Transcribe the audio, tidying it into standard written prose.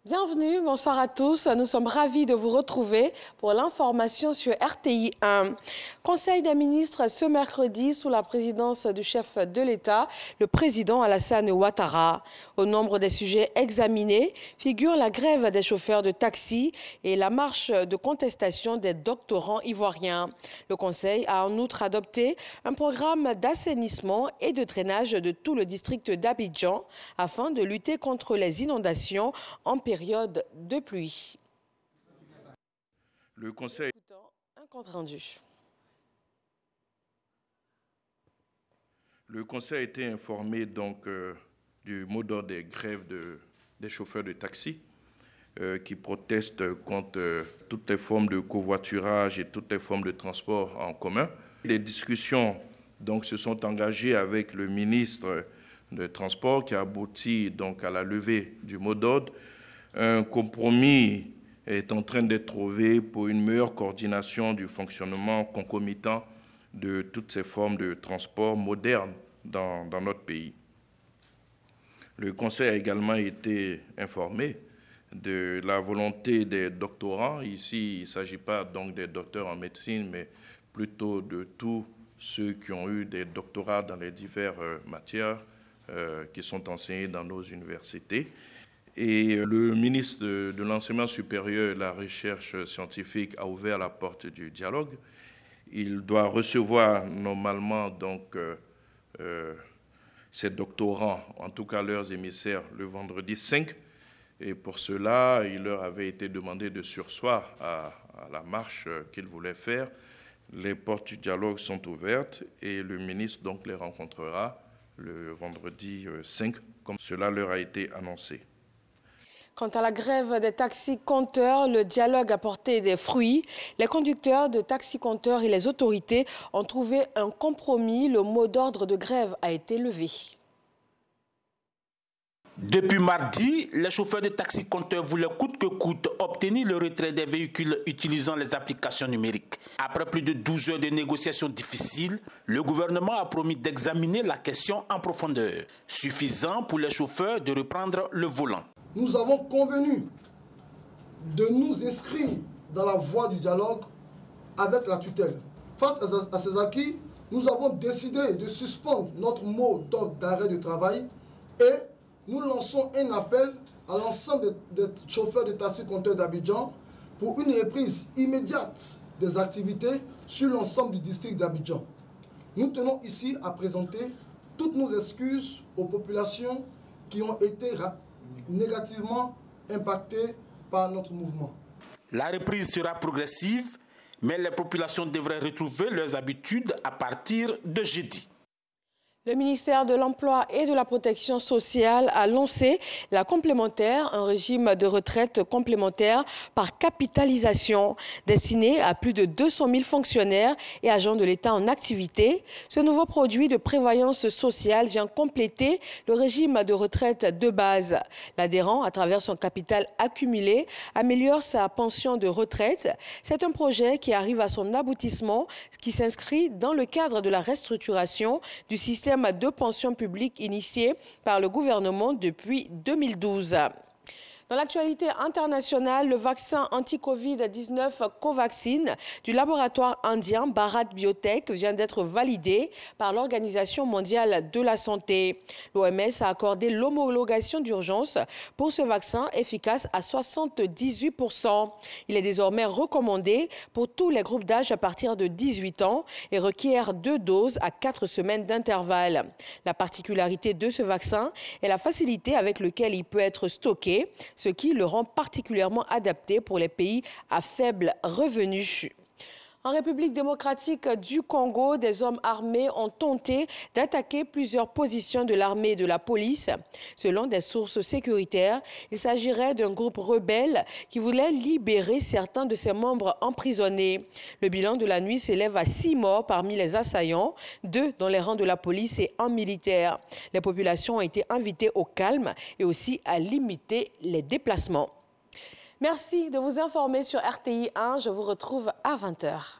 Bienvenue, bonsoir à tous. Nous sommes ravis de vous retrouver pour l'information sur RTI 1. Conseil des ministres ce mercredi sous la présidence du chef de l'État, le président Alassane Ouattara. Au nombre des sujets examinés figurent la grève des chauffeurs de taxi et la marche de contestation des doctorants ivoiriens. Le Conseil a en outre adopté un programme d'assainissement et de drainage de tout le district d'Abidjan afin de lutter contre les inondations en période de pluie. Le Conseil... Un compte rendu. Le Conseil a été informé donc du mot d'ordre des grèves des chauffeurs de taxi qui protestent contre toutes les formes de covoiturage et toutes les formes de transport en commun. Les discussions donc se sont engagées avec le ministre des Transports qui a abouti donc à la levée du mot d'ordre. Un compromis est en train d'être trouvé pour une meilleure coordination du fonctionnement concomitant de toutes ces formes de transport modernes dans notre pays. Le Conseil a également été informé de la volonté des doctorants. Ici, il ne s'agit pas donc des docteurs en médecine, mais plutôt de tous ceux qui ont eu des doctorats dans les diverses matières qui sont enseignées dans nos universités. Et le ministre de l'Enseignement supérieur et de la Recherche scientifique a ouvert la porte du dialogue. Il doit recevoir normalement donc ces doctorants, en tout cas leurs émissaires, le vendredi 5. Et pour cela, il leur avait été demandé de surseoir à la marche qu'ils voulaient faire. Les portes du dialogue sont ouvertes et le ministre donc les rencontrera le vendredi 5, comme cela leur a été annoncé. Quant à la grève des taxis-compteurs, le dialogue a porté des fruits. Les conducteurs de taxis-compteurs et les autorités ont trouvé un compromis. Le mot d'ordre de grève a été levé. Depuis mardi, les chauffeurs de taxi-compteurs voulaient coûte que coûte obtenir le retrait des véhicules utilisant les applications numériques. Après plus de 12 heures de négociations difficiles, le gouvernement a promis d'examiner la question en profondeur, suffisant pour les chauffeurs de reprendre le volant. Nous avons convenu de nous inscrire dans la voie du dialogue avec la tutelle. Face à ces acquis, nous avons décidé de suspendre notre mot d'ordre d'arrêt de travail et nous lançons un appel à l'ensemble des chauffeurs de taxi-compteurs d'Abidjan pour une reprise immédiate des activités sur l'ensemble du district d'Abidjan. Nous tenons ici à présenter toutes nos excuses aux populations qui ont été négativement impactées par notre mouvement. La reprise sera progressive, mais les populations devraient retrouver leurs habitudes à partir de jeudi. Le ministère de l'Emploi et de la Protection sociale a lancé la complémentaire, un régime de retraite complémentaire par capitalisation destiné à plus de 200 000 fonctionnaires et agents de l'État en activité. Ce nouveau produit de prévoyance sociale vient compléter le régime de retraite de base. L'adhérent, à travers son capital accumulé, améliore sa pension de retraite. C'est un projet qui arrive à son aboutissement, qui s'inscrit dans le cadre de la restructuration du système de pension publique initié par le gouvernement depuis 2012. Dans l'actualité internationale, le vaccin anti-Covid-19 Covaxin du laboratoire indien Bharat Biotech vient d'être validé par l'Organisation mondiale de la santé. L'OMS a accordé l'homologation d'urgence pour ce vaccin efficace à 78%. Il est désormais recommandé pour tous les groupes d'âge à partir de 18 ans et requiert 2 doses à 4 semaines d'intervalle. La particularité de ce vaccin est la facilité avec laquelle il peut être stocké, ce qui le rend particulièrement adapté pour les pays à faible revenu. En République démocratique du Congo, des hommes armés ont tenté d'attaquer plusieurs positions de l'armée et de la police. Selon des sources sécuritaires, il s'agirait d'un groupe rebelle qui voulait libérer certains de ses membres emprisonnés. Le bilan de la nuit s'élève à 6 morts parmi les assaillants, 2 dans les rangs de la police et 1 militaire. Les populations ont été invitées au calme et aussi à limiter les déplacements. Merci de vous informer sur RTI 1. Je vous retrouve à 20 h.